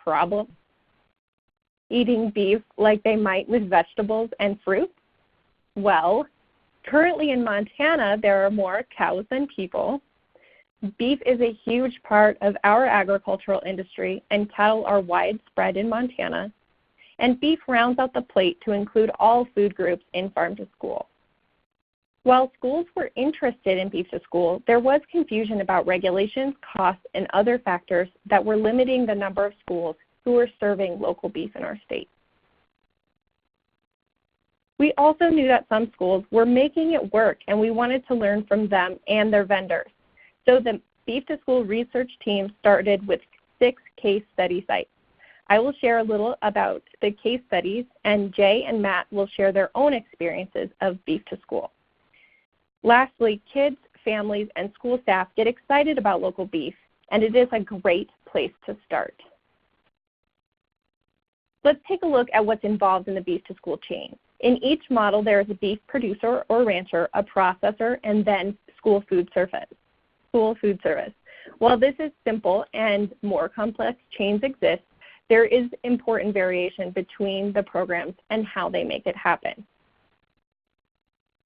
problem eating beef like they might with vegetables and fruit? Well, currently in Montana, there are more cows than people. Beef is a huge part of our agricultural industry, and cattle are widespread in Montana. And beef rounds out the plate to include all food groups in farm to school. While schools were interested in beef to school, there was confusion about regulations, costs, and other factors that were limiting the number of schools who were serving local beef in our state. We also knew that some schools were making it work, and we wanted to learn from them and their vendors. So the Beef to School research team started with 6 case study sites. I will share a little about the case studies, and Jay and Matt will share their own experiences of Beef to School. Lastly, kids, families, and school staff get excited about local beef, and it is a great place to start. Let's take a look at what's involved in the Beef to School chain. In each model, there is a beef producer or rancher, a processor, and then school food service. While this is simple and more complex chains exist, there is important variation between the programs and how they make it happen.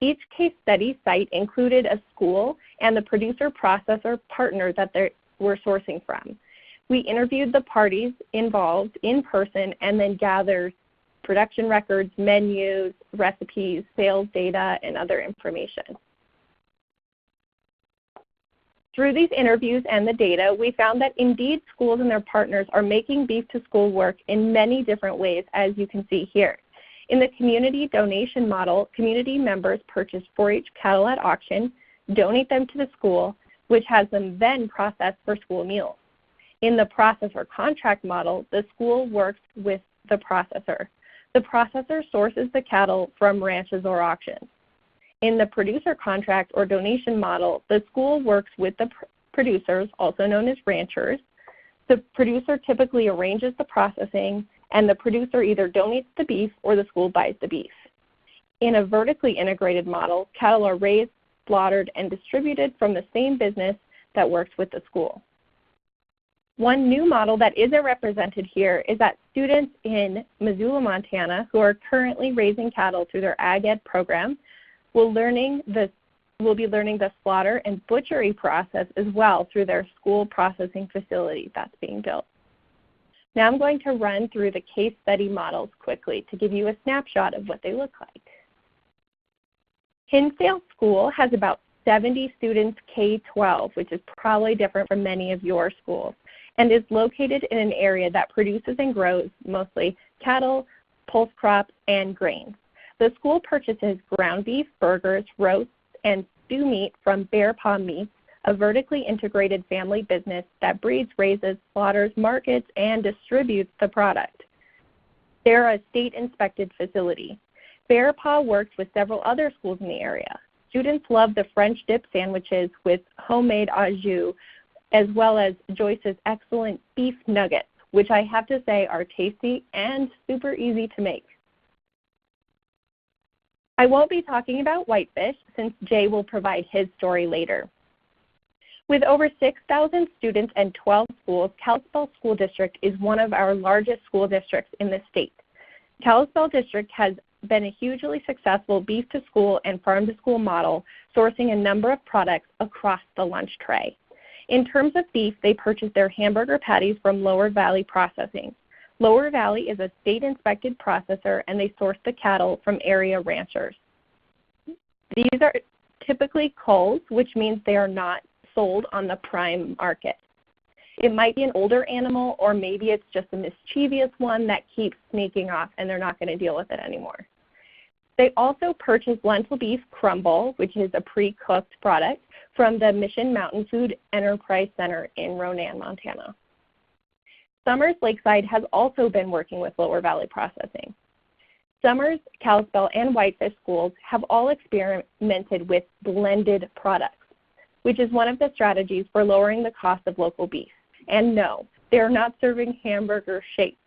Each case study site included a school and the producer-processor partner that they were sourcing from. We interviewed the parties involved in person and then gathered production records, menus, recipes, sales data, and other information. Through these interviews and the data, we found that indeed schools and their partners are making Beef to School work in many different ways, as you can see here. In the community donation model, community members purchase 4-H cattle at auction, donate them to the school, which has them then processed for school meals. In the processor contract model, the school works with the processor. The processor sources the cattle from ranches or auctions. In the producer contract or donation model, the school works with the producers, also known as ranchers. The producer typically arranges the processing, and the producer either donates the beef or the school buys the beef. In a vertically integrated model, cattle are raised, slaughtered, and distributed from the same business that works with the school. One new model that isn't represented here is that students in Missoula, Montana, who are currently raising cattle through their Ag Ed program, will be learning the slaughter and butchery process as well through their school processing facility that's being built. Now I'm going to run through the case study models quickly to give you a snapshot of what they look like. Hinsdale School has about 70 students K-12, which is probably different from many of your schools, and is located in an area that produces and grows mostly cattle, pulse crops, and grains. The school purchases ground beef, burgers, roasts, and stew meat from Bear Paw Meats, a vertically integrated family business that breeds, raises, slaughters, markets, and distributes the product. They're a state-inspected facility. Bear Paw works with several other schools in the area. Students love the French dip sandwiches with homemade au jus, as well as Joyce's excellent beef nuggets, which I have to say are tasty and super easy to make. I won't be talking about Whitefish since Jay will provide his story later. With over 6,000 students and 12 schools, Kalispell School District is one of our largest school districts in the state. Kalispell District has been a hugely successful beef to school and farm to school model, sourcing a number of products across the lunch tray. In terms of beef, they purchase their hamburger patties from Lower Valley Processing. Lower Valley is a state-inspected processor, and they source the cattle from area ranchers. These are typically culls, which means they are not sold on the prime market. It might be an older animal, or maybe it's just a mischievous one that keeps sneaking off and they're not going to deal with it anymore. They also purchase lentil beef crumble, which is a pre-cooked product, from the Mission Mountain Food Enterprise Center in Ronan, Montana. Summers Lakeside has also been working with Lower Valley Processing. Summers, Kalispell, and Whitefish schools have all experimented with blended products, which is one of the strategies for lowering the cost of local beef. And no, they are not serving hamburger shakes.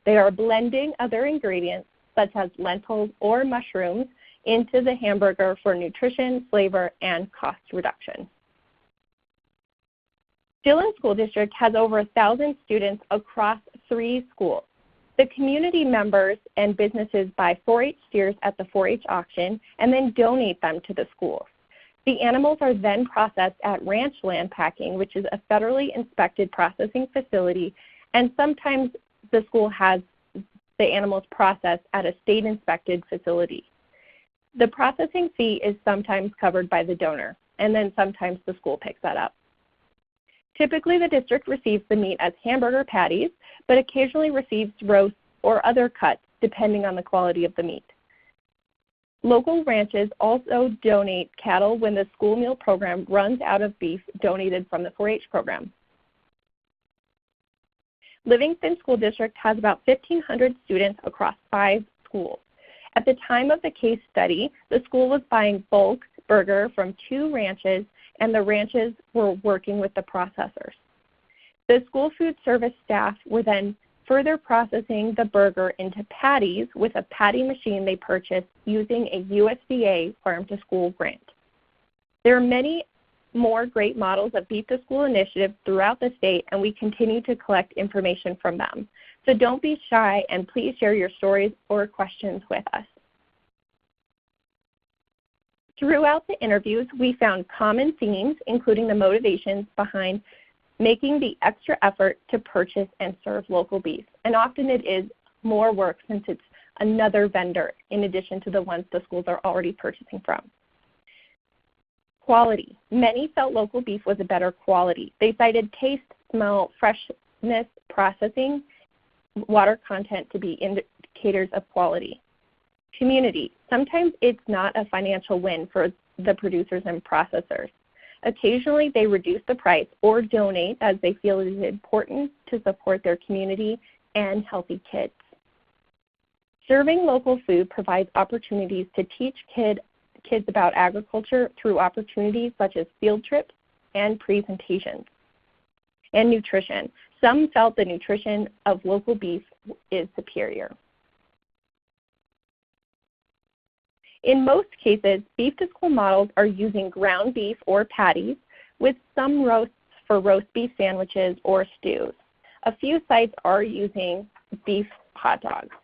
They are blending other ingredients, such as lentils or mushrooms, into the hamburger for nutrition, flavor, and cost reduction. Dillon School District has over 1,000 students across 3 schools. The community members and businesses buy 4-H steers at the 4-H auction and then donate them to the schools. The animals are then processed at Ranch Land Packing, which is a federally inspected processing facility, and sometimes the school has the animals processed at a state inspected facility. The processing fee is sometimes covered by the donor, and then sometimes the school picks that up. Typically, the district receives the meat as hamburger patties, but occasionally receives roasts or other cuts depending on the quality of the meat. Local ranches also donate cattle when the school meal program runs out of beef donated from the 4-H program. Livingston School District has about 1,500 students across 5 schools. At the time of the case study, the school was buying bulk burger from 2 ranches, and the ranches were working with the processors. The school food service staff were then further processing the burger into patties with a patty machine they purchased using a USDA farm-to-school grant. There are many more great models of Beef to School initiatives throughout the state, and we continue to collect information from them. So don't be shy, and please share your stories or questions with us. Throughout the interviews, we found common themes, including the motivations behind making the extra effort to purchase and serve local beef. And often it is more work since it's another vendor in addition to the ones the schools are already purchasing from. Quality. Many felt local beef was a better quality. They cited taste, smell, freshness, processing, water content to be indicators of quality. Community. Sometimes it's not a financial win for the producers and processors. Occasionally, they reduce the price or donate as they feel it is important to support their community and healthy kids. Serving local food provides opportunities to teach kids about agriculture through opportunities such as field trips and presentations. And nutrition. Some felt the nutrition of local beef is superior. In most cases, Beef to School models are using ground beef or patties with some roasts for roast beef sandwiches or stews. A few sites are using beef hot dogs.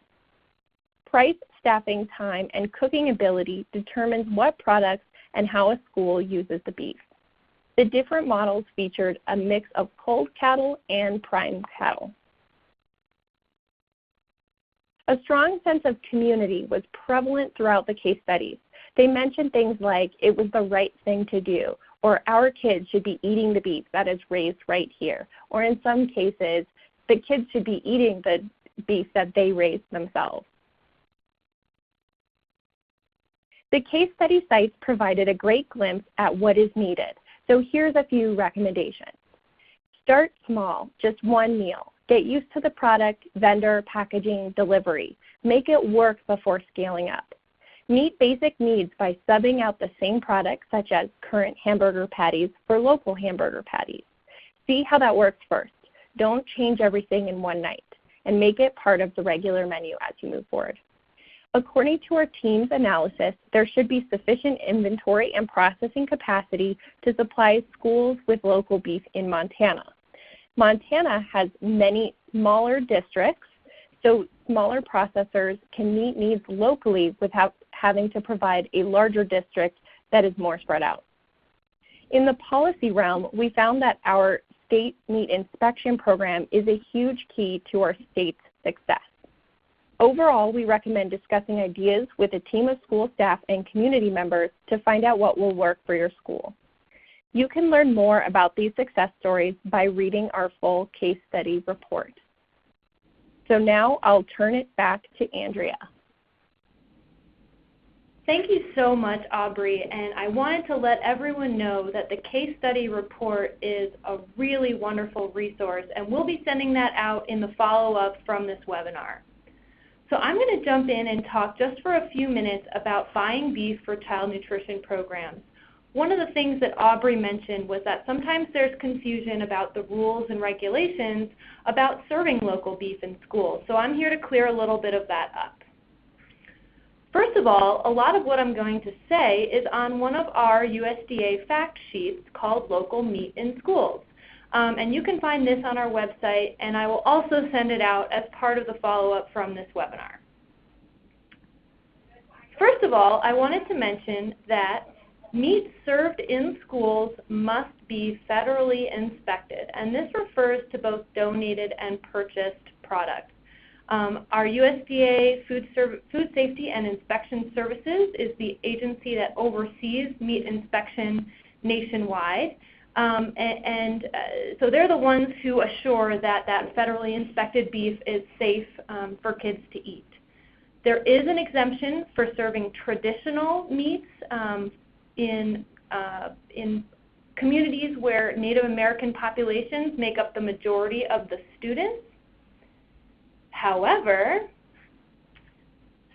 Price, staffing, time, and cooking ability determines what products and how a school uses the beef. The different models featured a mix of culled cattle and prime cattle. A strong sense of community was prevalent throughout the case studies. They mentioned things like it was the right thing to do, or our kids should be eating the beef that is raised right here, or in some cases, the kids should be eating the beef that they raised themselves. The case study sites provided a great glimpse at what is needed. So here's a few recommendations. Start small, just one meal. Get used to the product, vendor, packaging, delivery. Make it work before scaling up. Meet basic needs by subbing out the same product, such as current hamburger patties, for local hamburger patties. See how that works first. Don't change everything in one night, and make it part of the regular menu as you move forward. According to our team's analysis, there should be sufficient inventory and processing capacity to supply schools with local beef in Montana. Montana has many smaller districts, so smaller processors can meet needs locally without having to provide a larger district that is more spread out. In the policy realm, we found that our state meat inspection program is a huge key to our state's success. Overall, we recommend discussing ideas with a team of school staff and community members to find out what will work for your school. You can learn more about these success stories by reading our full case study report. So now I'll turn it back to Andrea. Thank you so much, Aubree, and I wanted to let everyone know that the case study report is a really wonderful resource, and we'll be sending that out in the follow-up from this webinar. So I'm going to jump in and talk just for a few minutes about buying beef for child nutrition programs. One of the things that Aubree mentioned was that sometimes there's confusion about the rules and regulations about serving local beef in schools. So I'm here to clear a little bit of that up. First of all, a lot of what I'm going to say is on one of our USDA fact sheets called Local Meat in Schools. And you can find this on our website, and I will also send it out as part of the follow-up from this webinar. First of all, I wanted to mention that meat served in schools must be federally inspected, and this refers to both donated and purchased products. Our USDA Food Safety and Inspection Services is the agency that oversees meat inspection nationwide. So they're the ones who assure that that federally inspected beef is safe for kids to eat. There is an exemption for serving traditional meats in communities where Native American populations make up the majority of the students. However,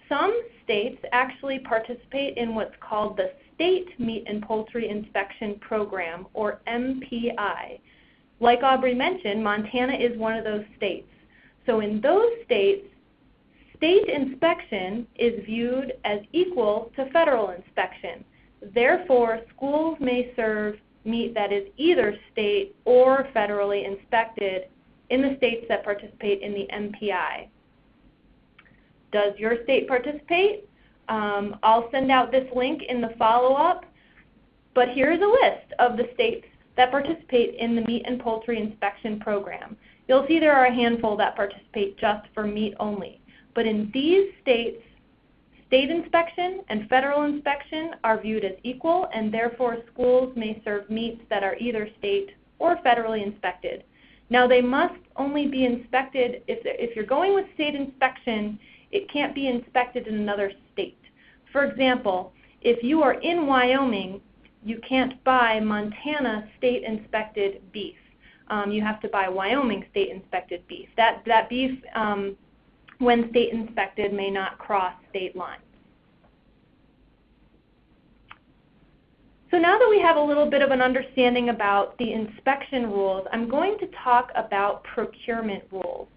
some states actually participate in what's called the State Meat and Poultry Inspection Program, or MPI. Like Aubree mentioned, Montana is one of those states. So in those states, state inspection is viewed as equal to federal inspection. Therefore, schools may serve meat that is either state or federally inspected in the states that participate in the MPI. Does your state participate? I'll send out this link in the follow-up, but here's a list of the states that participate in the Meat and Poultry Inspection Program. You'll see there are a handful that participate just for meat only. But in these states, state inspection and federal inspection are viewed as equal, and therefore schools may serve meats that are either state or federally inspected. Now, they must only be inspected, if you're going with state inspection, it can't be inspected in another state. For example, if you are in Wyoming, you can't buy Montana state inspected beef. You have to buy Wyoming state inspected beef. That beef, when state inspected, may not cross state lines. So now that we have a little bit of an understanding about the inspection rules, I'm going to talk about procurement rules.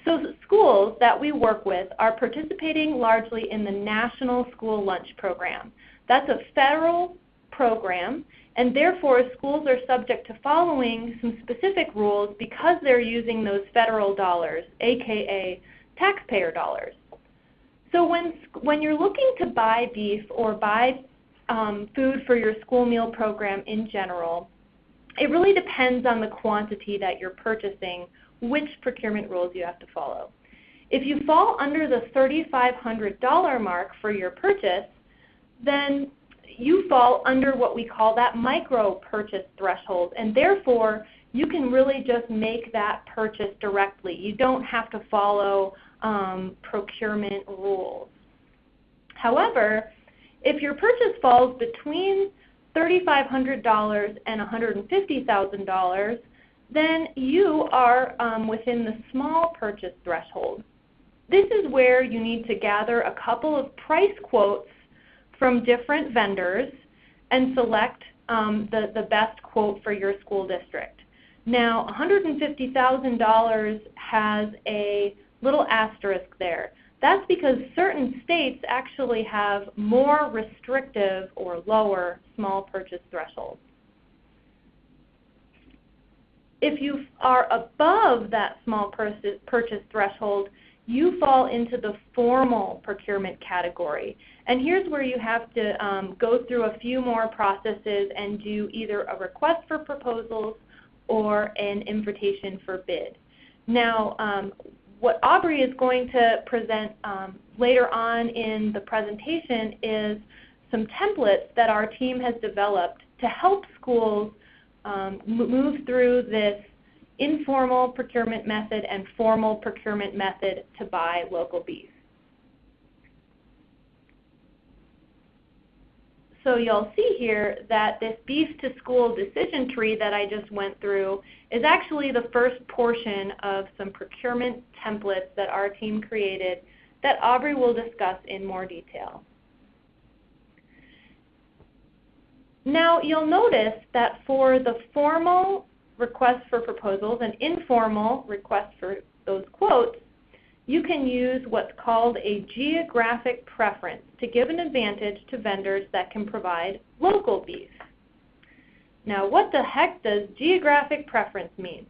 So schools that we work with are participating largely in the National School Lunch Program. That's a federal program, and therefore schools are subject to following some specific rules because they're using those federal dollars, aka taxpayer dollars. So when you're looking to buy beef or buy food for your school meal program in general, it really depends on the quantity that you're purchasing, which procurement rules you have to follow. If you fall under the $3,500 mark for your purchase, then you fall under what we call that micro purchase threshold, and therefore you can really just make that purchase directly. You don't have to follow procurement rules. However, if your purchase falls between $3,500 and $150,000, then you are within the small purchase threshold. This is where you need to gather a couple of price quotes from different vendors and select the best quote for your school district. Now, $150,000 has a little asterisk there. That's because certain states actually have more restrictive or lower small purchase thresholds. If you are above that small purchase threshold, you fall into the formal procurement category. And here's where you have to go through a few more processes and do either a request for proposals or an invitation for bid. Now, what Aubree is going to present later on in the presentation is some templates that our team has developed to help schools move through this informal procurement method and formal procurement method to buy local beef. So you'll see here that this beef to school decision tree that I just went through is actually the first portion of some procurement templates that our team created that Aubree will discuss in more detail. Now you'll notice that for the formal request for proposals and informal request for those quotes, you can use what's called a geographic preference to give an advantage to vendors that can provide local beef. Now, what the heck does geographic preference mean?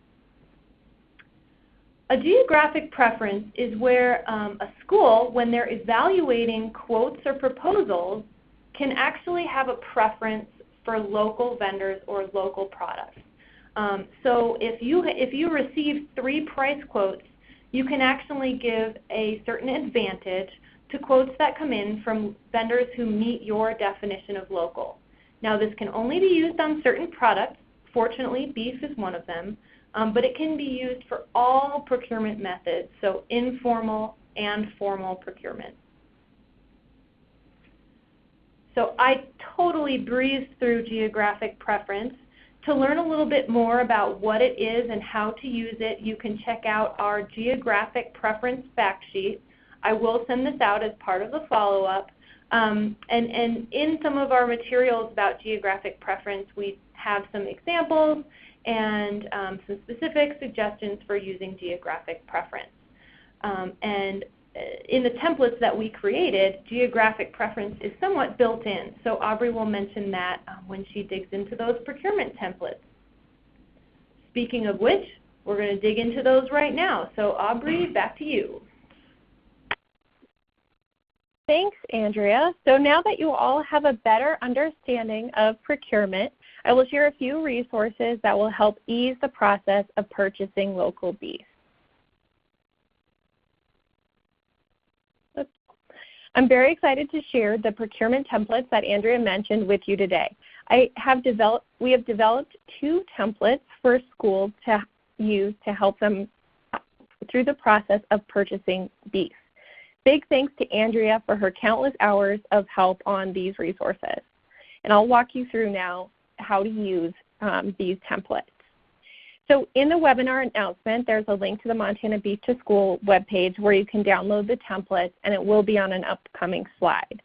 A geographic preference is where a school, when they're evaluating quotes or proposals, can actually have a preference for local vendors or local products. So if you receive 3 price quotes, you can actually give a certain advantage to quotes that come in from vendors who meet your definition of local. Now, this can only be used on certain products. Fortunately, beef is one of them, but it can be used for all procurement methods, so informal and formal procurement. So I totally breezed through geographic preference. To learn a little bit more about what it is and how to use it, you can check out our geographic preference fact sheet. I will send this out as part of the follow-up. And in some of our materials about geographic preference, we have some examples and some specific suggestions for using geographic preference. And in the templates that we created, geographic preference is somewhat built in. So Aubree will mention that when she digs into those procurement templates. Speaking of which, we're going to dig into those right now. So Aubree, back to you. Thanks, Andrea. So now that you all have a better understanding of procurement, I will share a few resources that will help ease the process of purchasing local beef. I'm very excited to share the procurement templates that Andrea mentioned with you today. We have developed 2 templates for schools to use to help them through the process of purchasing beef. Big thanks to Andrea for her countless hours of help on these resources. And I'll walk you through now how to use these templates. So in the webinar announcement, there's a link to the Montana Beef to School webpage where you can download the templates, and it will be on an upcoming slide.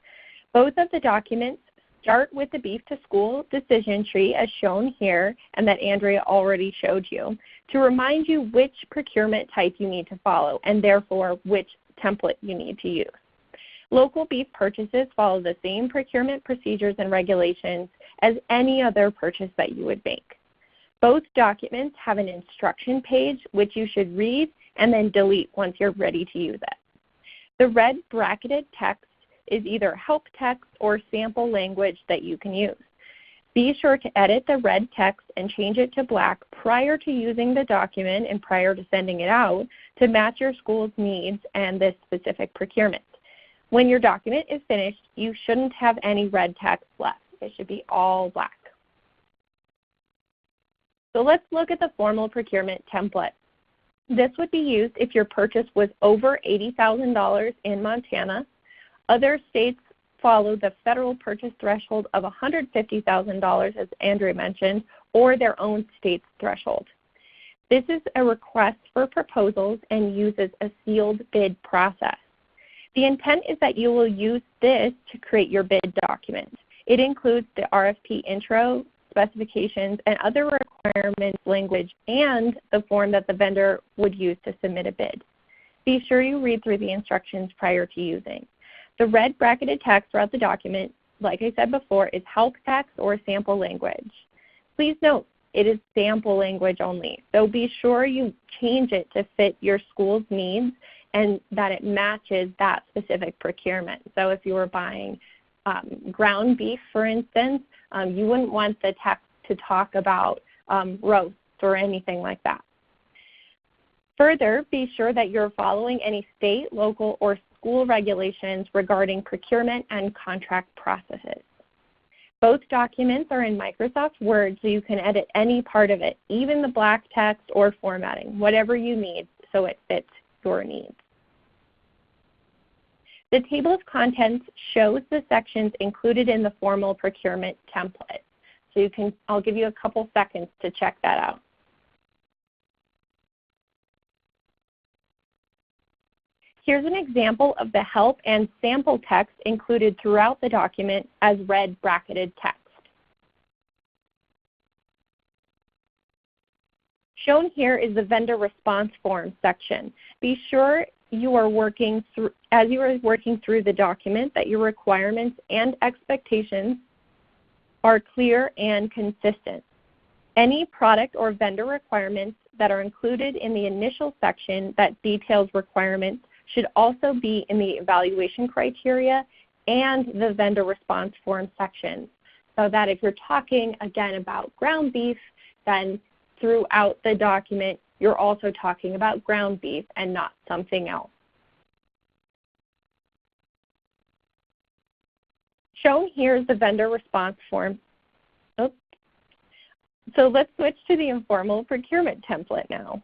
Both of the documents start with the Beef to School decision tree as shown here and that Andrea already showed you to remind you which procurement type you need to follow and therefore which template you need to use. Local beef purchases follow the same procurement procedures and regulations as any other purchase that you would make. Both documents have an instruction page which you should read and then delete once you're ready to use it. The red bracketed text is either help text or sample language that you can use. Be sure to edit the red text and change it to black prior to using the document and prior to sending it out to match your school's needs and this specific procurement. When your document is finished, you shouldn't have any red text left. It should be all black. So let's look at the formal procurement template. This would be used if your purchase was over $80,000 in Montana. Other states follow the federal purchase threshold of $150,000, as Andrea mentioned, or their own state's threshold. This is a request for proposals and uses a sealed bid process. The intent is that you will use this to create your bid document. It includes the RFP intro, specifications, and other requirements language, and the form that the vendor would use to submit a bid. Be sure you read through the instructions prior to using. The red bracketed text throughout the document, like I said before, is help text or sample language. Please note, it is sample language only, so be sure you change it to fit your school's needs and that it matches that specific procurement. So if you were buying ground beef, for instance, you wouldn't want the text to talk about roasts or anything like that. Further, be sure that you're following any state, local, or school regulations regarding procurement and contract processes. Both documents are in Microsoft Word, so you can edit any part of it, even the black text or formatting, whatever you need so it fits your needs. The table of contents shows the sections included in the formal procurement template. So I'll give you a couple seconds to check that out. Here's an example of the help and sample text included throughout the document as red bracketed text. Shown here is the vendor response form section. Be sure you are working through, as you are working through the document, that your requirements and expectations are clear and consistent. Any product or vendor requirements that are included in the initial section that details requirements should also be in the evaluation criteria and the vendor response form sections, so that if you're talking again about ground beef, then throughout the document you're also talking about ground beef and not something else. Shown here is the vendor response form. Oops. So let's switch to the informal procurement template now.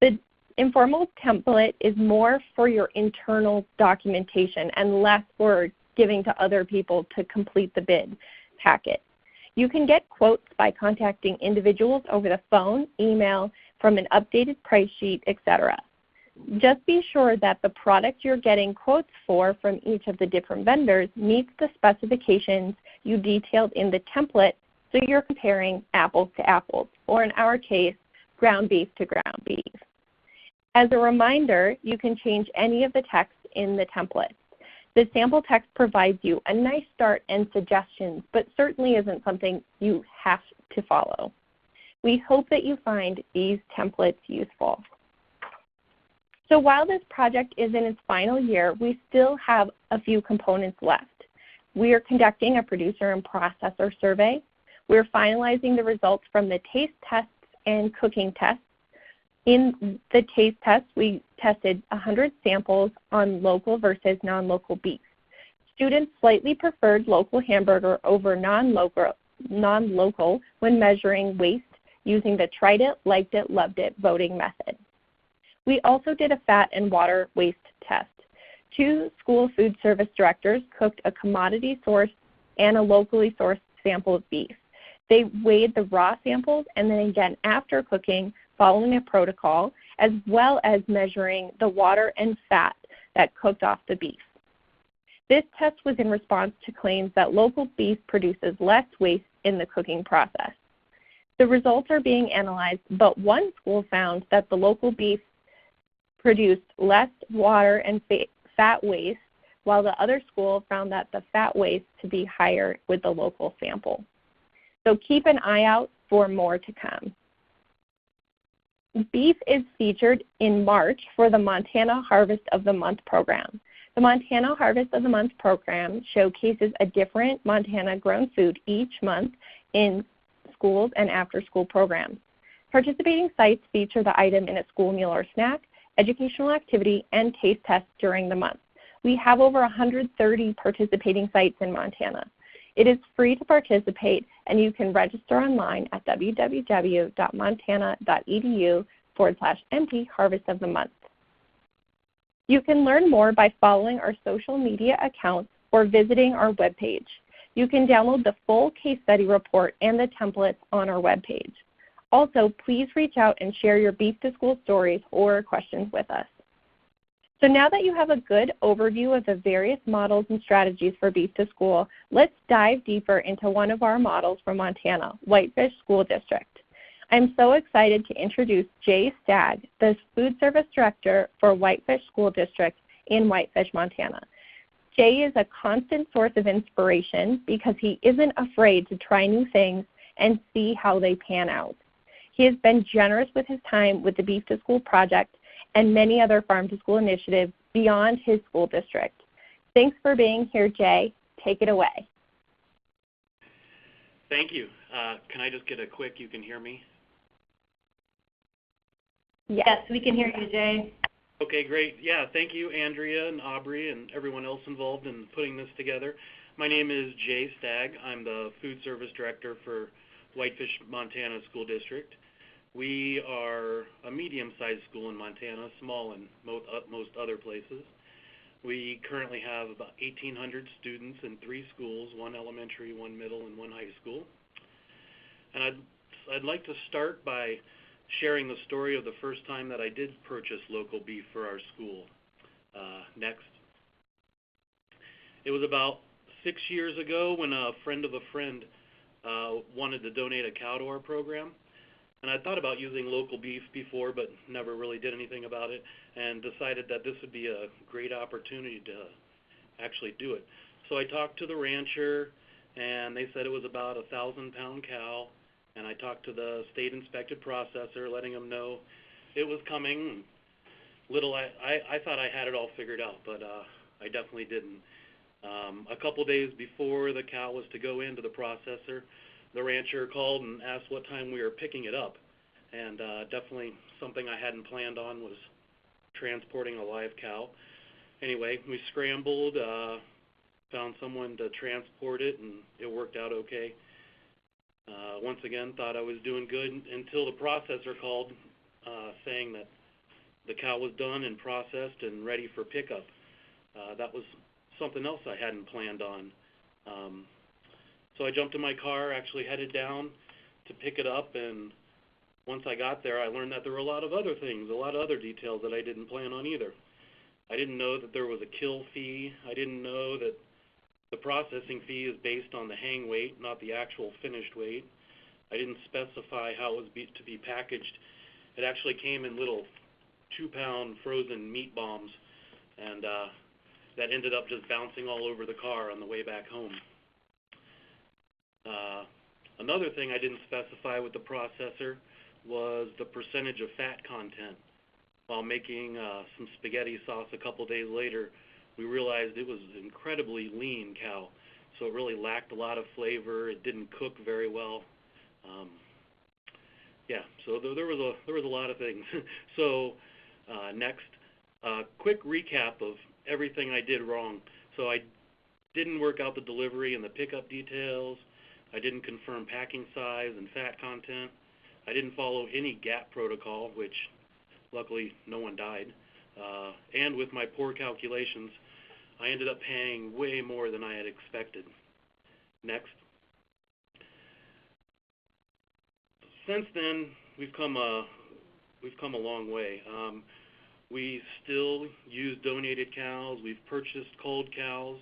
The informal template is more for your internal documentation and less for giving to other people to complete the bid packet. You can get quotes by contacting individuals over the phone, email, from an updated price sheet, etc. Just be sure that the product you're getting quotes for from each of the different vendors meets the specifications you detailed in the template, so you're comparing apples to apples, or in our case, ground beef to ground beef. As a reminder, you can change any of the text in the template. The sample text provides you a nice start and suggestions, but certainly isn't something you have to follow. We hope that you find these templates useful. So while this project is in its final year, we still have a few components left. We are conducting a producer and processor survey. We're finalizing the results from the taste tests and cooking tests. In the taste test, we tested 100 samples on local versus non-local beef. Students slightly preferred local hamburger over non-local when measuring waste using the tried it, liked it, loved it voting method. We also did a fat and water waste test. 2 school food service directors cooked a commodity sourced and a locally sourced sample of beef. They weighed the raw samples and then again after cooking, following a protocol, as well as measuring the water and fat that cooked off the beef. This test was in response to claims that local beef produces less waste in the cooking process. The results are being analyzed, but one school found that the local beef produced less water and fat waste, while the other school found that the fat waste to be higher with the local sample. So keep an eye out for more to come. Beef is featured in March for the Montana Harvest of the Month program. The Montana Harvest of the Month program showcases a different Montana-grown food each month in schools and after-school programs. Participating sites feature the item in a school meal or snack, educational activity, and taste test during the month. We have over 130 participating sites in Montana. It is free to participate, and you can register online at www.montana.edu/MT Harvest of the Month. You can learn more by following our social media accounts or visiting our webpage. You can download the full case study report and the templates on our webpage. Also, please reach out and share your Beef to School stories or questions with us. So now that you have a good overview of the various models and strategies for Beef to School, let's dive deeper into one of our models from Montana, Whitefish School District. I'm so excited to introduce Jay Stagg, the Food Service Director for Whitefish School District in Whitefish, Montana. Jay is a constant source of inspiration because he isn't afraid to try new things and see how they pan out. He has been generous with his time with the Beef to School project and many other farm to school initiatives beyond his school district. Thanks for being here, Jay. Take it away. Thank you. Can I just get a quick, you can hear me? Yes, we can hear you, Jay. Okay, great. Yeah, thank you, Andrea and Aubree and everyone else involved in putting this together. My name is Jay Stagg. I'm the Food Service Director for Whitefish, Montana School District. We are a medium-sized school in Montana, small in most other places. We currently have about 1,800 students in 3 schools, 1 elementary, 1 middle, and 1 high school. And I'd like to start by sharing the story of the first time that I did purchase local beef for our school. Next. It was about 6 years ago when a friend of a friend wanted to donate a cow to our program. And I thought about using local beef before, but never really did anything about it, and decided that this would be a great opportunity to actually do it. So I talked to the rancher, and they said it was about a 1,000-pound cow, and I talked to the state inspected processor, letting them know it was coming. I thought I had it all figured out, but I definitely didn't. A couple days before the cow was to go into the processor, the rancher called and asked what time we were picking it up, and definitely something I hadn't planned on was transporting a live cow. Anyway, we scrambled, found someone to transport it, and it worked out okay. Once again, thought I was doing good until the processor called saying that the cow was done and processed and ready for pickup. That was something else I hadn't planned on. So I jumped in my car, actually headed down to pick it up, and once I got there, I learned that there were a lot of other things, a lot of other details that I didn't plan on either. I didn't know that there was a kill fee. I didn't know that the processing fee is based on the hang weight, not the actual finished weight. I didn't specify how it was to be packaged. It actually came in little 2-pound frozen meat bombs, and that ended up just bouncing all over the car on the way back home. Another thing I didn't specify with the processor was the percentage of fat content. While making some spaghetti sauce a couple days later, we realized it was an incredibly lean cow, so it really lacked a lot of flavor. It didn't cook very well. Yeah, so there was a lot of things. So next, quick recap of everything I did wrong. So I didn't work out the delivery and the pickup details. I didn't confirm packing size and fat content. I didn't follow any GAP protocol, which luckily no one died. And with my poor calculations, I ended up paying way more than I had expected. Next. Since then, we've come a long way. We still use donated cows. We've purchased culled cows,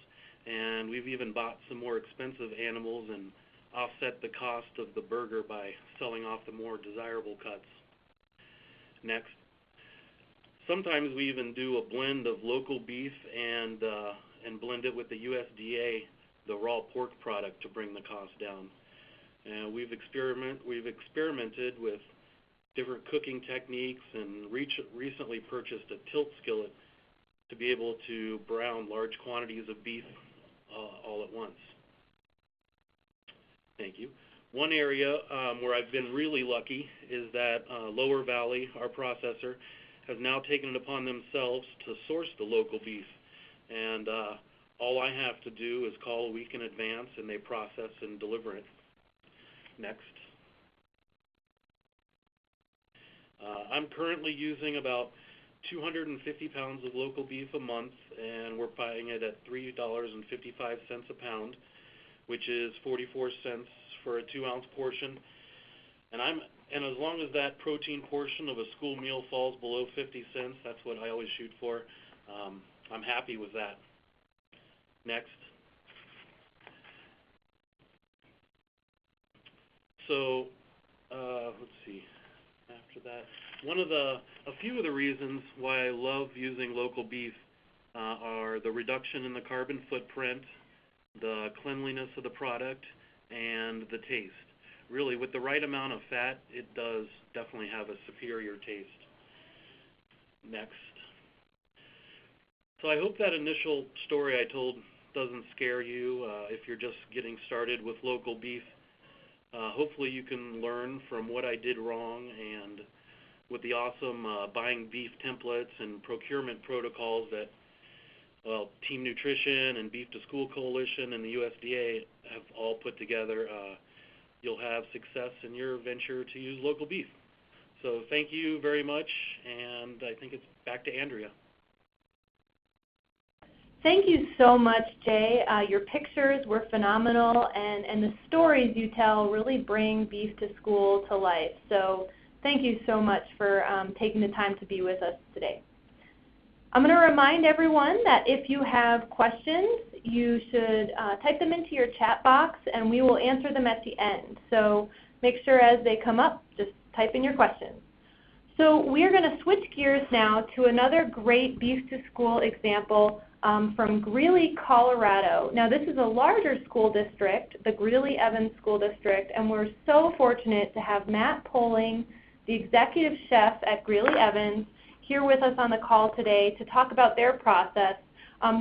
and we've even bought some more expensive animals and offset the cost of the burger by selling off the more desirable cuts. Next. Sometimes we even do a blend of local beef and blend it with the USDA, the raw pork product, to bring the cost down. And we've experimented with different cooking techniques and recently purchased a tilt skillet to be able to brown large quantities of beef all at once. Thank you. One area where I've been really lucky is that Lower Valley, our processor, has now taken it upon themselves to source the local beef. And all I have to do is call a week in advance, and they process and deliver it. Next. I'm currently using about 250 pounds of local beef a month, and we're buying it at $3.55 a pound, which is 44 cents for a 2-ounce portion. And as long as that protein portion of a school meal falls below 50 cents, that's what I always shoot for. I'm happy with that. Next. So let's see. After that, a few of the reasons why I love using local beef are the reduction in the carbon footprint, the cleanliness of the product, and the taste. Really, with the right amount of fat, it does definitely have a superior taste. Next. So I hope that initial story I told doesn't scare you if you're just getting started with local beef. Hopefully you can learn from what I did wrong, and with the awesome buying beef templates and procurement protocols that Team Nutrition and Beef to School Coalition and the USDA have all put together, you'll have success in your venture to use local beef. So thank you very much, and I think it's back to Andrea. Thank you so much, Jay. Your pictures were phenomenal, and the stories you tell really bring Beef to School to life. So thank you so much for taking the time to be with us today. I'm going to remind everyone that if you have questions, you should type them into your chat box, and we will answer them at the end. So make sure as they come up, just type in your questions. So we are going to switch gears now to another great Beef to School example from Greeley, Colorado. Now this is a larger school district, the Greeley-Evans School District, and we're so fortunate to have Matt Poling, the executive chef at Greeley-Evans, here with us on the call today to talk about their process,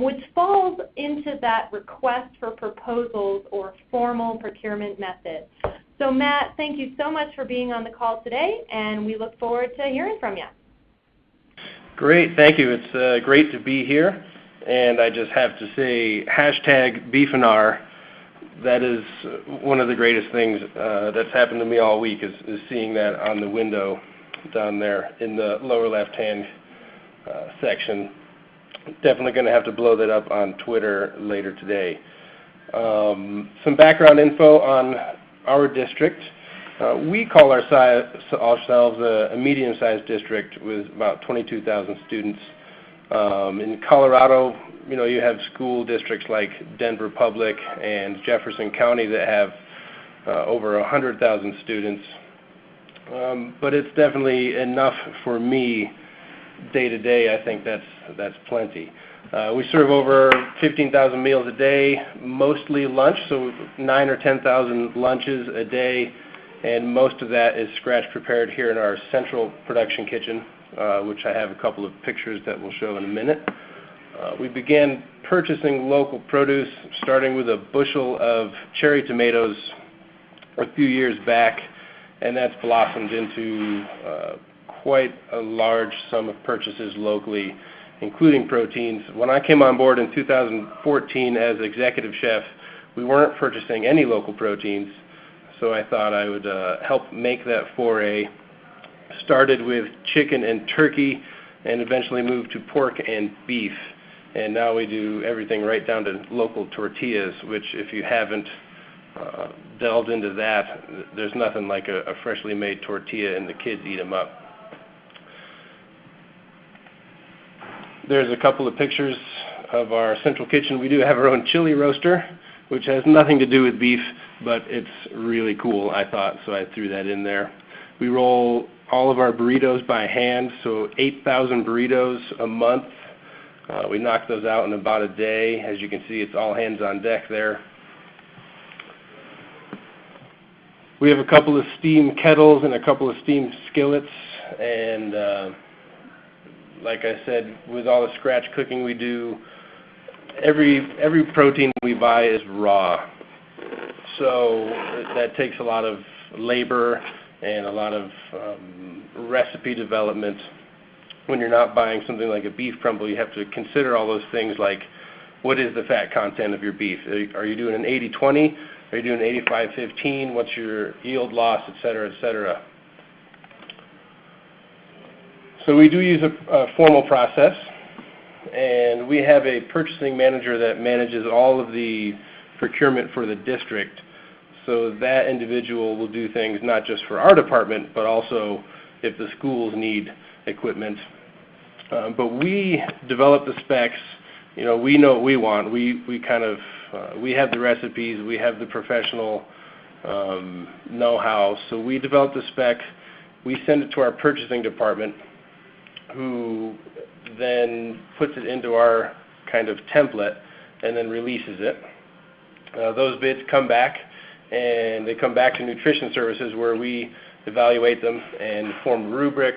which falls into that request for proposals or formal procurement method. So Matt, thank you so much for being on the call today, and we look forward to hearing from you. Great, thank you. It's great to be here. And I just have to say, #BeefandR, that is one of the greatest things that's happened to me all week is seeing that on the window down there in the lower left-hand section. Definitely going to have to blow that up on Twitter later today. Some background info on our district. We call ourselves a medium-sized district with about 22,000 students. In Colorado, you have school districts like Denver Public and Jefferson County that have over 100,000 students. But it's definitely enough for me day to day. I think that's plenty. We serve over 15,000 meals a day, mostly lunch, so 9,000 or 10,000 lunches a day, and most of that is scratch prepared here in our central production kitchen, which I have a couple of pictures that we'll show in a minute. We began purchasing local produce, starting with a bushel of cherry tomatoes a few years back, and that's blossomed into quite a large sum of purchases locally, including proteins. When I came on board in 2014 as executive chef, we weren't purchasing any local proteins, so I thought I would help make that foray. Started with chicken and turkey and eventually moved to pork and beef. And now we do everything right down to local tortillas, which if you haven't delved into that, there's nothing like a freshly made tortilla and the kids eat them up. There's a couple of pictures of our central kitchen. We do have our own chili roaster, which has nothing to do with beef, but it's really cool, I thought, so I threw that in there. We roll all of our burritos by hand, so 8,000 burritos a month. We knock those out in about a day. As you can see, it's all hands on deck there. We have a couple of steam kettles and a couple of steam skillets, and like I said, with all the scratch cooking we do, every protein we buy is raw. So that takes a lot of labor and a lot of recipe development. When you're not buying something like a beef crumble, you have to consider all those things like, what is the fat content of your beef? Are you doing an 80-20? Are you doing an 85-15? What's your yield loss, et cetera, et cetera? So we do use a formal process, and we have a purchasing manager that manages all of the procurement for the district. So that individual will do things not just for our department, but also if the schools need equipment. But we develop the specs. We know what we want. We have the recipes. We have the professional know-how. So we develop the spec. We send it to our purchasing department, who then puts it into our kind of template and then releases it. Those bids come back, and they come back to nutrition services where we evaluate them and form a rubric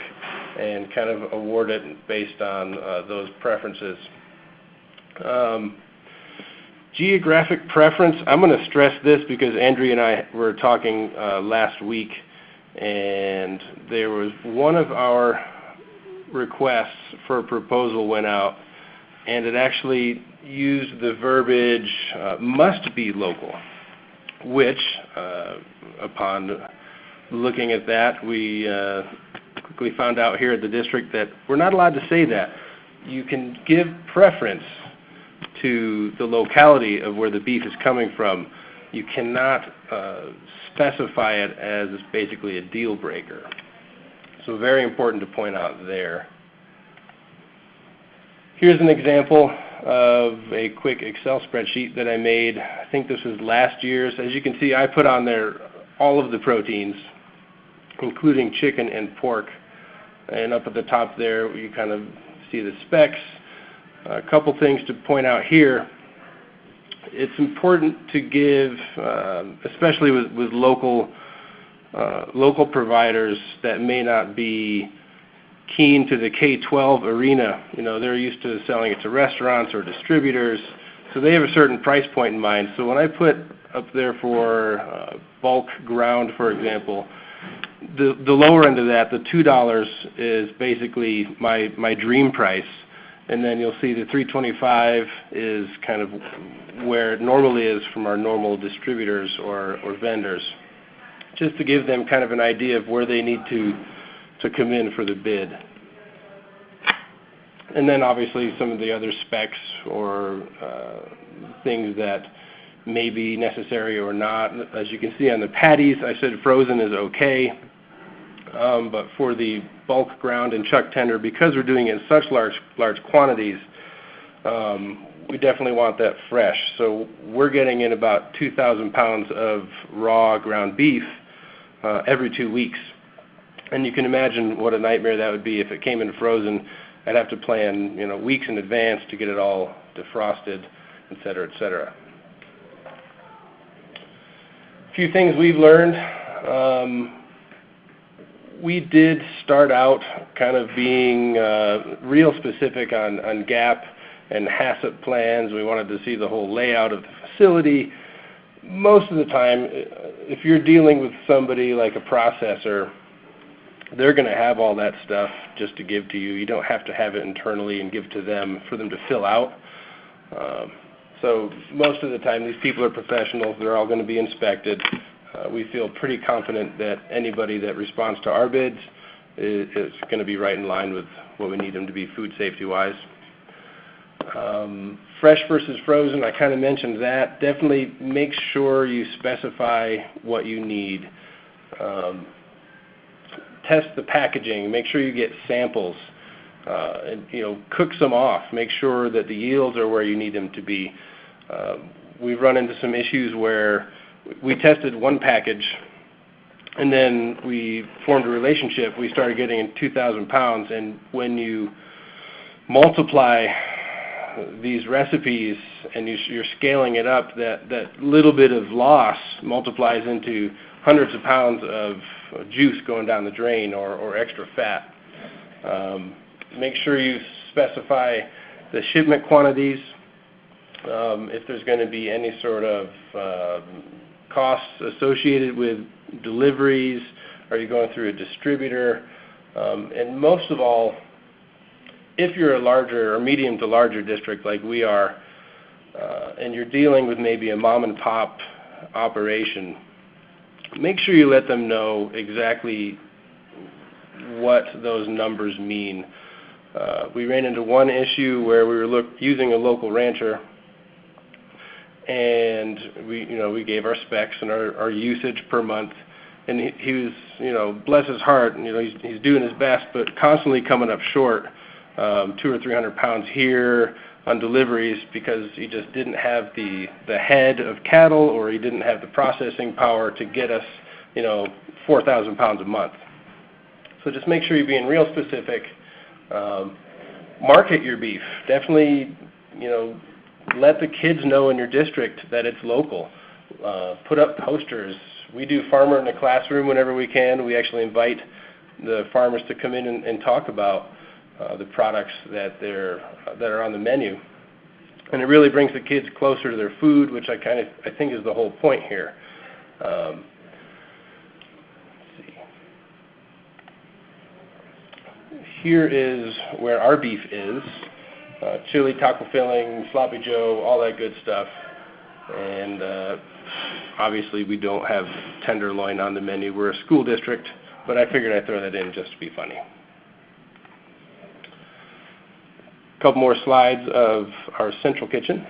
and kind of award it based on those preferences. Geographic preference, I'm going to stress this because Andrea and I were talking last week, and there was one of our requests for a proposal went out, and it actually used the verbiage must be local, which upon looking at that, we quickly found out here at the district that we're not allowed to say that. You can give preference to the locality of where the beef is coming from. You cannot specify it as basically a deal breaker. So very important to point out there. Here's an example of a quick Excel spreadsheet that I made. I think this was last year's. As you can see, I put on there all of the proteins, including chicken and pork. And up at the top there, you kind of see the specs. A couple things to point out here. It's important to give, especially with local providers that may not be keen to the K-12 arena. You know, they're used to selling it to restaurants or distributors, so they have a certain price point in mind. So when I put up there for bulk ground, for example, the lower end of that, the $2, is basically my dream price. And then you'll see the $3.25 is kind of where it normally is from our normal distributors or vendors, just to give them kind of an idea of where they need to come in for the bid. And then obviously some of the other specs or things that may be necessary or not. As you can see on the patties, I said frozen is okay. But for the bulk ground and chuck tender, because we're doing it in such large quantities, we definitely want that fresh. So we're getting in about 2,000 pounds of raw ground beef every 2 weeks. And you can imagine what a nightmare that would be if it came in frozen. I'd have to plan, you know, weeks in advance to get it all defrosted, et cetera, et cetera. A few things we've learned. We did start out kind of being real specific on gap and HACCP plans. We wanted to see the whole layout of the facility. Most of the time, if you're dealing with somebody like a processor, they're going to have all that stuff just to give to you. You don't have to have it internally and give to them for them to fill out. So most of the time, these people are professionals. They're all going to be inspected. We feel pretty confident that anybody that responds to our bids is going to be right in line with what we need them to be food safety-wise. Fresh versus frozen, I kind of mentioned that. Definitely make sure you specify what you need. Test the packaging. Make sure you get samples. And, you know, cook some off. Make sure that the yields are where you need them to be. We've run into some issues where we tested one package, and then we formed a relationship. We started getting in 2,000 pounds, and when you multiply these recipes and you're scaling it up, that little bit of loss multiplies into hundreds of pounds of juice going down the drain or extra fat. Make sure you specify the shipment quantities. If there's going to be any sort of costs associated with deliveries, are you going through a distributor? And most of all, if you're a larger or medium to larger district like we are, and you're dealing with maybe a mom and pop operation, make sure you let them know exactly what those numbers mean. We ran into one issue where we were using a local rancher, and we gave our specs and our usage per month, and he was, bless his heart, he's doing his best, but constantly coming up short, 200 or 300 pounds here on deliveries because he just didn't have the head of cattle, or he didn't have the processing power to get us 4,000 pounds a month. So just make sure you're being real specific. Market your beef. Definitely, let the kids know in your district that it's local. Put up posters. We do farmer in the classroom whenever we can. We actually invite the farmers to come in and talk about the products that are on the menu. And it really brings the kids closer to their food, which I think is the whole point here. Let's see. Here is where our beef is. Chili, taco filling, sloppy joe, all that good stuff. And obviously we don't have tenderloin on the menu. We're a school district, but I figured I'd throw that in just to be funny. A couple more slides of our central kitchen.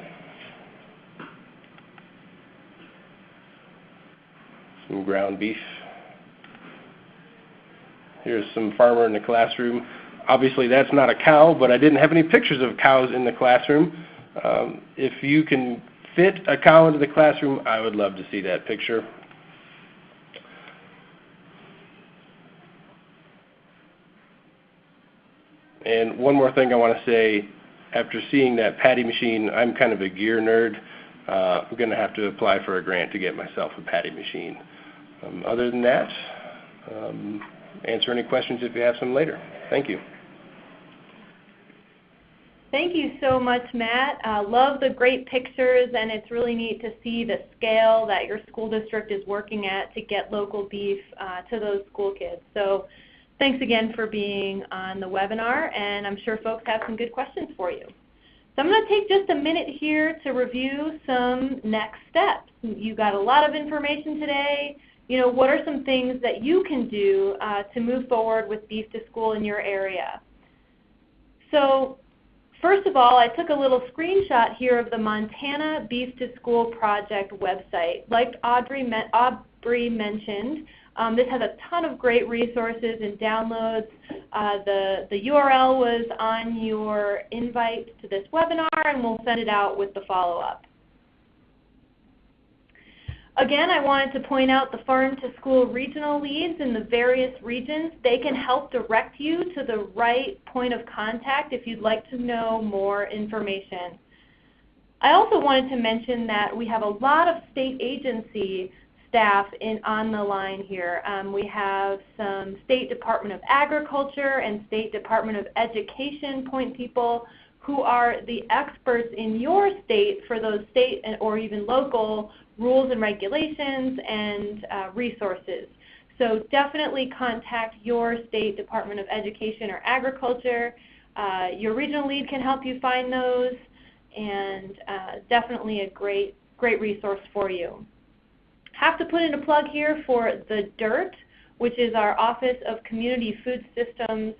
Some ground beef. Here's some farmer in the classroom. Obviously that's not a cow, but I didn't have any pictures of cows in the classroom. If you can fit a cow into the classroom, I would love to see that picture. And one more thing I want to say, after seeing that patty machine, I'm kind of a gear nerd. I'm going to have to apply for a grant to get myself a patty machine. Other than that, answer any questions if you have some later. Thank you. Thank you so much, Matt. Love the great pictures, and it's really neat to see the scale that your school district is working at to get local beef to those school kids. So thanks again for being on the webinar, and I'm sure folks have some good questions for you. So I'm going to take just a minute here to review some next steps. You got a lot of information today. You know, what are some things that you can do to move forward with Beef to School in your area? So first of all, I took a little screenshot here of the Montana Beef to School Project website. Like Aubree mentioned, this has a ton of great resources and downloads. The URL was on your invite to this webinar, and we'll send it out with the follow-up. Again, I wanted to point out the Farm to School regional leads in the various regions. They can help direct you to the right point of contact if you'd like to know more information. I also wanted to mention that we have a lot of state agency staff on the line here. We have some State Department of Agriculture and State Department of Education point people who are the experts in your state for those state or even local rules and regulations and resources. So definitely contact your State Department of Education or Agriculture. Your regional lead can help you find those, and definitely a great resource for you. Have to put in a plug here for the DIRT, which is our Office of Community Food Systems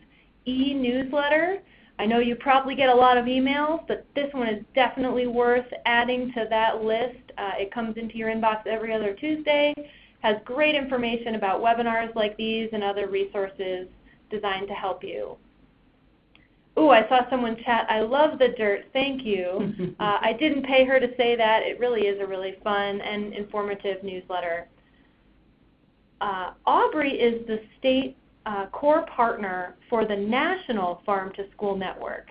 e-newsletter. I know you probably get a lot of emails, but this one is definitely worth adding to that list. It comes into your inbox every other Tuesday, has great information about webinars like these and other resources designed to help you. Ooh, I saw someone chat, I love the DIRT, thank you. I didn't pay her to say that. It really is a really fun and informative newsletter. Aubree is the state core partner for the National Farm to School Network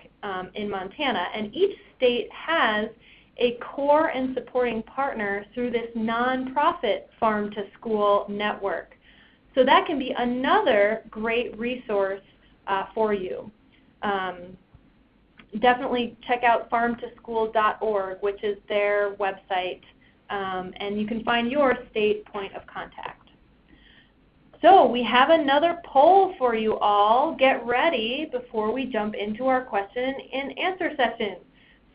in Montana, and each state has a core and supporting partner through this nonprofit Farm to School network. So that can be another great resource for you. Definitely check out farmtoschool.org, which is their website, and you can find your state point of contact. So we have another poll for you all. Get ready before we jump into our question and answer session.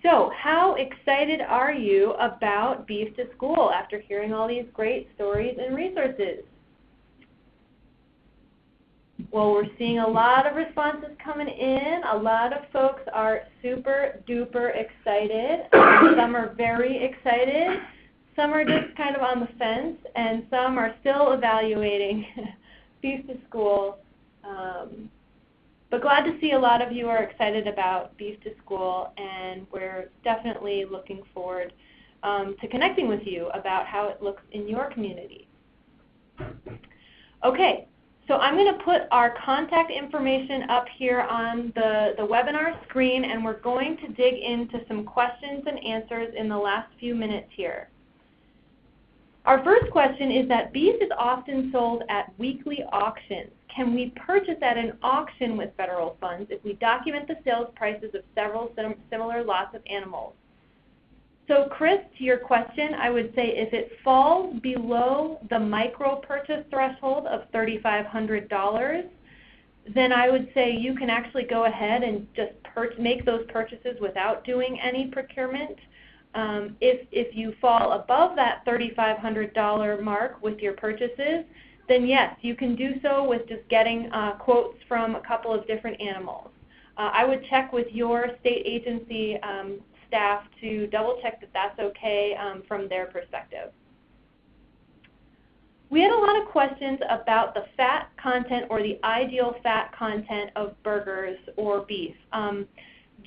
So how excited are you about Beef to School after hearing all these great stories and resources? Well, we're seeing a lot of responses coming in. A lot of folks are super duper excited. Some are very excited. Some are just kind of on the fence, and some are still evaluating Beef to School. But glad to see a lot of you are excited about Beef to School, and we're definitely looking forward to connecting with you about how it looks in your community. Okay, so I'm going to put our contact information up here on the webinar screen, and we're going to dig into some questions and answers in the last few minutes here. Our first question is that beef is often sold at weekly auctions. Can we purchase at an auction with federal funds if we document the sales prices of several similar lots of animals? So Chris, to your question, I would say if it falls below the micro purchase threshold of $3,500, then I would say you can actually go ahead and just make those purchases without doing any procurement. If you fall above that $3,500 mark with your purchases, then yes, you can do so with just getting quotes from a couple of different animals. I would check with your state agency staff to double check that that's okay from their perspective. We had a lot of questions about the fat content or the ideal fat content of burgers or beef.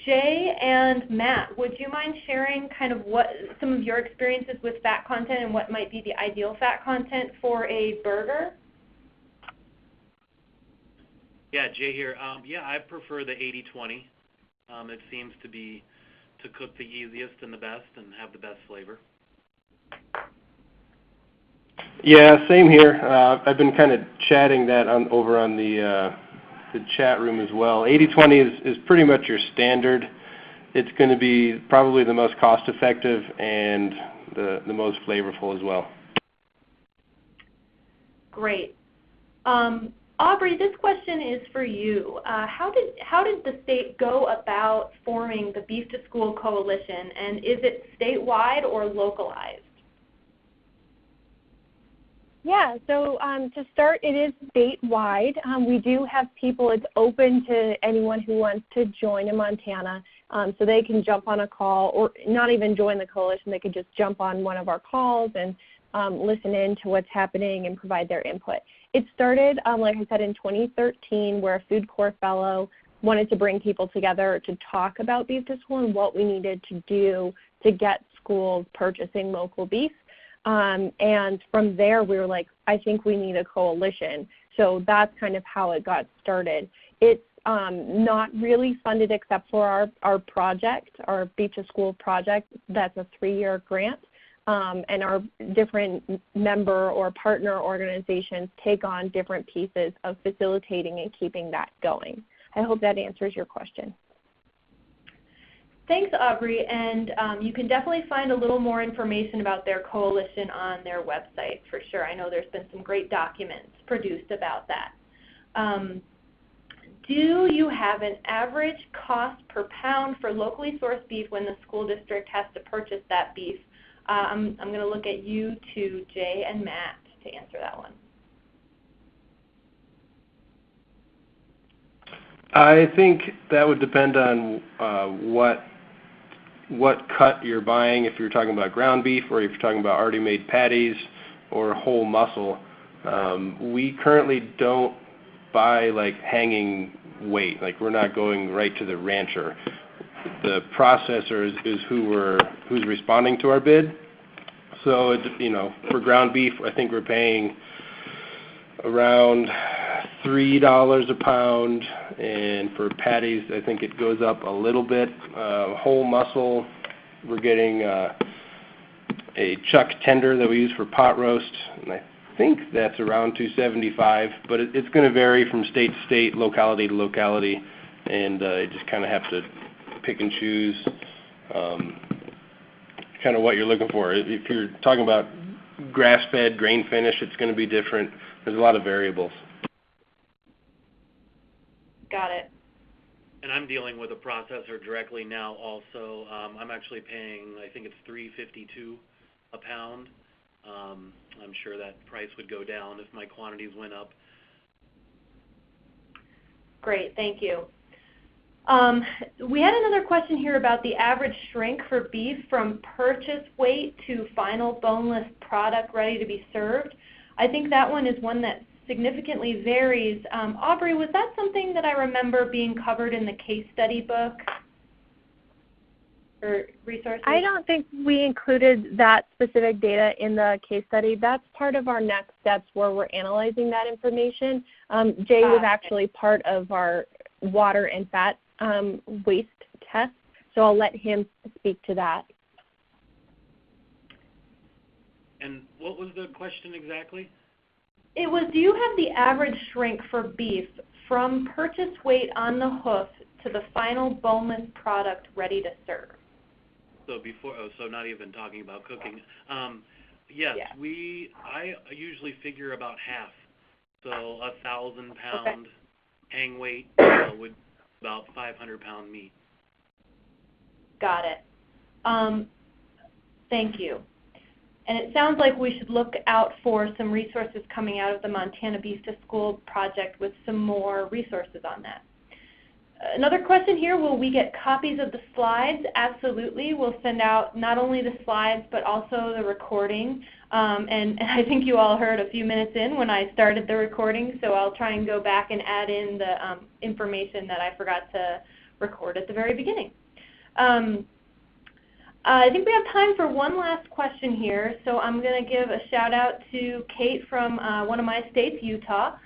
Jay and Matt, would you mind sharing kind of what some of your experiences with fat content and what might be the ideal fat content for a burger? Yeah, Jay here. Yeah, I prefer the 80-20 It seems to cook the easiest and the best and have the best flavor. Yeah, same here. I've been kind of chatting that over on the chat room as well. 80-20 is pretty much your standard. It's going to be probably the most cost-effective and the most flavorful as well. Great. Aubree, this question is for you. How did the state go about forming the Beef to School Coalition, and is it statewide or localized? Yeah, so to start, it is statewide. We do have people, it's open to anyone who wants to join in Montana, so they can jump on a call, or not even join the coalition, they could just jump on one of our calls and listen in to what's happening and provide their input. It started, like I said, in 2013, where a Food Corps fellow wanted to bring people together to talk about beef to school and what we needed to do to get schools purchasing local beef. And from there, we were like, I think we need a coalition. So that's kind of how it got started. It's not really funded except for our project, our Beef to School project. That's a 3-year grant. And our different member or partner organizations take on different pieces of facilitating and keeping that going. I hope that answers your question. Thanks, Aubree, and you can definitely find a little more information about their coalition on their website for sure. I know there's been some great documents produced about that. Do you have an average cost per pound for locally sourced beef when the school district has to purchase that beef? I'm going to look at you two, Jay and Matt, to answer that one. I think that would depend on what cut you're buying, if you're talking about ground beef or if you're talking about already made patties or whole muscle. We currently don't buy like hanging weight, like we're not going right to the rancher. The processor is who's responding to our bid. So for ground beef, I think we're paying around $3 a pound, and for patties, I think it goes up a little bit. Whole muscle, we're getting a chuck tender that we use for pot roast, and I think that's around $2.75. But it's going to vary from state to state, locality to locality, and you just kind of have to pick and choose kind of what you're looking for. If you're talking about grass-fed, grain finish, it's going to be different. There's a lot of variables. Got it. And I'm dealing with a processor directly now also. I'm actually paying, I think it's $3.52 a pound. I'm sure that price would go down if my quantities went up. Great, thank you. We had another question here about the average shrink for beef from purchase weight to final boneless product ready to be served. I think that one is one that significantly varies. Aubree, was that something that I remember being covered in the case study book or resources? I don't think we included that specific data in the case study. That's part of our next steps where we're analyzing that information. Jay was actually part of our water and fat waste test, so I'll let him speak to that. And what was the question exactly? It was, do you have the average shrink for beef from purchase weight on the hoof to the final boneless product ready to serve? So so not even talking about cooking. Yes, yeah. I usually figure about half. So 1,000 pound hang weight would be about 500 pound meat. Got it. Thank you. And it sounds like we should look out for some resources coming out of the Montana Beef to School project with some more resources on that. Another question here, will we get copies of the slides? Absolutely. We'll send out not only the slides but also the recording. And I think you all heard a few minutes in when I started the recording, so I'll try and go back and add in the information that I forgot to record at the very beginning. I think we have time for one last question here, so I'm going to give a shout out to Kate from one of my states, Utah.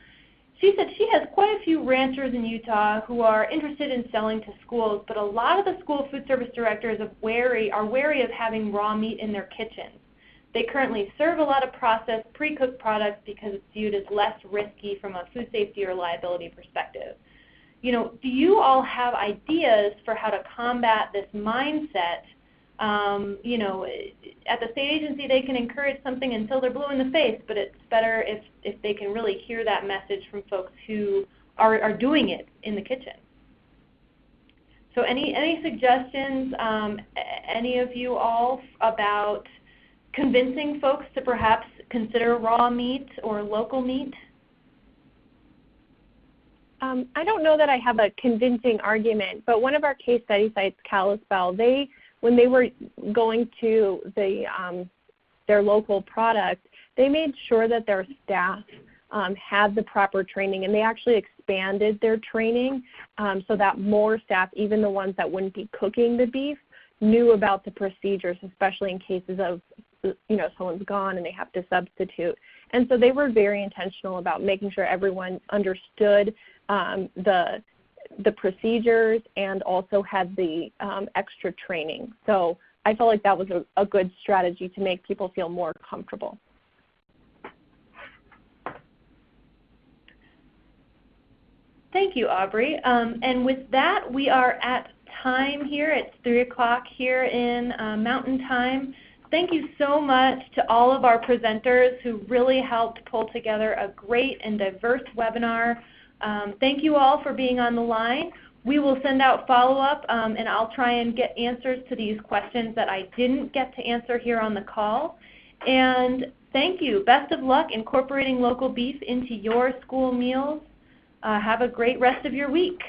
she said she has quite a few ranchers in Utah who are interested in selling to schools, but a lot of the school food service directors are wary of having raw meat in their kitchens. They currently serve a lot of processed, pre-cooked products because it's viewed as less risky from a food safety or liability perspective. You know, do you all have ideas for how to combat this mindset? You know, at the state agency they can encourage something until they're blue in the face, but it's better if they can really hear that message from folks who are doing it in the kitchen. So any suggestions, any of you all, about convincing folks to perhaps consider raw meat or local meat? I don't know that I have a convincing argument, but one of our case study sites, Kalispell, when they were going to their local product, they made sure that their staff had the proper training, and they actually expanded their training so that more staff, even the ones that wouldn't be cooking the beef, knew about the procedures, especially in cases of, you know, someone's gone and they have to substitute. And so they were very intentional about making sure everyone understood the procedures and also had the extra training. So I felt like that was a good strategy to make people feel more comfortable. Thank you, Aubree. And with that, we are at time here. It's 3 o'clock here in Mountain Time. Thank you so much to all of our presenters who really helped pull together a great and diverse webinar. Thank you all for being on the line. We will send out follow-up, and I'll try and get answers to these questions that I didn't get to answer here on the call. And thank you. Best of luck incorporating local beef into your school meals. Have a great rest of your week.